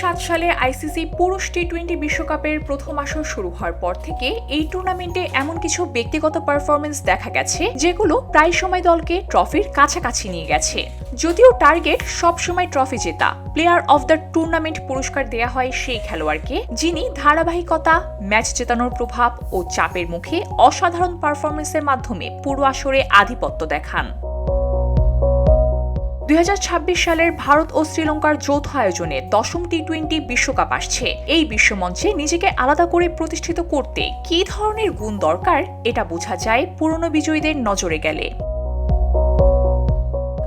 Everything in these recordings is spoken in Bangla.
2007 সালে আইসিসি পুরুষ টি-20 বিশ্বকাপের প্রথম আসর শুরু হওয়ার পর থেকে এই টুর্নামেন্টে এমন কিছু ব্যক্তিগত পারফরমেন্স দেখা গেছে যেগুলো প্রায় সময় দলকে ট্রফির কাছাকাছি নিয়ে গেছে। যদিও টার্গেট সবসময় ট্রফি জেতা, প্লেয়ার অফ দ্য টুর্নামেন্ট পুরস্কার দেয়া হয় সেই খেলোয়াড়কে যিনি ধারাবাহিকতা, ম্যাচ জেতানোর প্রভাব ও চাপের মুখে অসাধারণ পারফরমেন্সের মাধ্যমে পুরো আসরে আধিপত্য দেখান। 2026 সালের ভারত ও শ্রীলঙ্কার যৌথ আয়োজনে 10ম টি-20 বিশ্বকাপ আসছে। এই বিশ্বমঞ্চে নিজেকে আলাদা করে প্রতিষ্ঠিত করতে কী ধরনের গুণ দরকার এটা বোঝা যায় পুরনো বিজয়ীদের নজরে গেলে।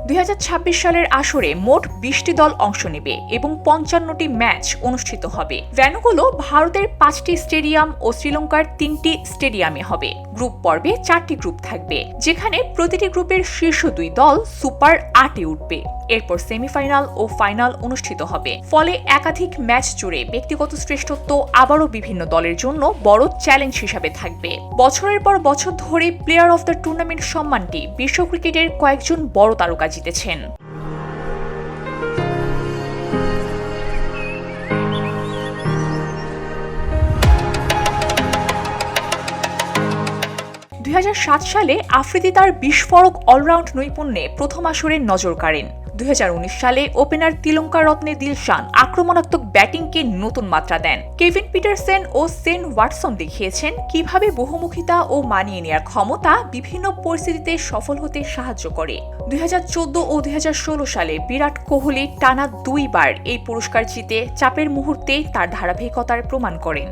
2026 সালের আসরে মোট 20টি দল অংশ নেবে এবং 55টি ম্যাচ অনুষ্ঠিত হবে। ভেন্যুগুলো ভারতের 5টি স্টেডিয়াম ও শ্রীলঙ্কার 3টি স্টেডিয়ামে হবে। গ্রুপ পর্বে 4টি গ্রুপ থাকবে, যেখানে প্রতিটি গ্রুপের শীর্ষ 2 দল সুপার 8-এ উঠবে। এরপর সেমিফাইনাল ও ফাইনাল অনুষ্ঠিত হবে। ফলে একাধিক ম্যাচ জুড়ে ব্যক্তিগত শ্রেষ্ঠত্ব আবারও বিভিন্ন দলের জন্য বড় চ্যালেঞ্জ হিসাবে থাকবে। বছরের পর বছর ধরে প্লেয়ার অফ দ্য টুর্নামেন্ট সম্মানটি বিশ্ব ক্রিকেটের কয়েকজন বড় তারকা জিতেছেন। সালে আফ্রিদি তার বিস্ফোরক অলরাউন্ড নৈপুণ্যে প্রথম আসরে নজর কাড়েন। 2019 সালে ওপেনার তিলঙ্কা রত্নে দিলশান আক্রমণাত্মক ব্যাটিংকে নতুন মাত্রা দেন। কেভিন পিটারসেন ও সেন ওয়াটসন দেখিয়েছেন কিভাবে বহুমুখিতা ও মানিয়ে নেওয়ার ক্ষমতা বিভিন্ন পরিস্থিতিতে সফল হতে সাহায্য করে। 2014 ও 2016 সালে বিরাট কোহলি টানা 2 বার এই পুরস্কার জিতে চাপের মুহূর্তে তার ধারাবাহিকতার প্রমাণ করেন।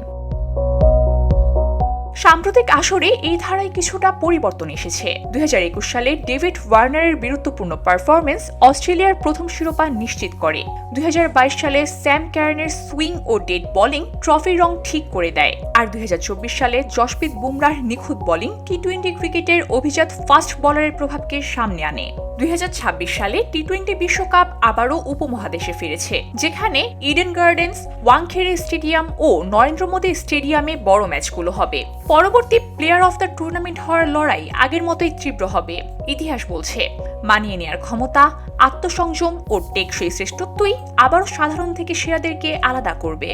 সাম্প্রতিক আসরে এই ধারায় কিছুটা পরিবর্তন এসেছে। 2021 সালে ডেভিড ওয়ার্নারের বীরত্বপূর্ণ পারফরমেন্স অস্ট্রেলিয়ার প্রথম শিরোপা নিশ্চিত করে। 2022 সালে স্যাম ক্যারনের সুইং ও ডেড বোলিং ট্রফির রং ঠিক করে দেয়। আর 2024 সালে জসপ্রীত বুমরাহর নিখুঁত বোলিং টি-20 ক্রিকেটের অভিজাত ফাস্ট বোলারের প্রভাবকে সামনে আনে। 2026 সালে টি-20 বিশ্বকাপ আবারও উপমহাদেশে ফিরেছে, যেখানে ইডেন গার্ডেন্স, ওয়াংখেড়ে স্টেডিয়াম ও নরেন্দ্র মোদী স্টেডিয়ামে বড় ম্যাচগুলো হবে। পরবর্তী প্লেয়ার অফ দ্য টুর্নামেন্ট হওয়ার লড়াই আগের মতোই তীব্র হবে। ইতিহাস বলছে, মানিয়ে নেওয়ার ক্ষমতা, আত্মসংযম ও টেকসই শ্রেষ্ঠত্বই আবারও সাধারণ থেকে সেরাদেরকে আলাদা করবে।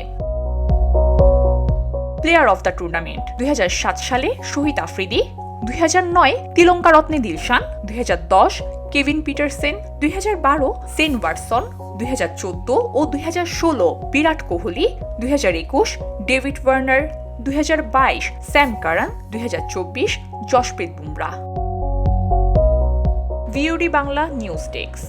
প্লেয়ার অফ দ্য টুর্নামেন্ট: 2007 সালে Shahid Afridi, 2009 Tillakaratne Dilshan, 2010 Kevin Pietersen, 2012 Shane Watson, 2014 ও 2016 Virat Kohli, 2021 David Warner, 2022 Sam Curran, 2024 Jasprit Bumrah. VOD Bangla news desk.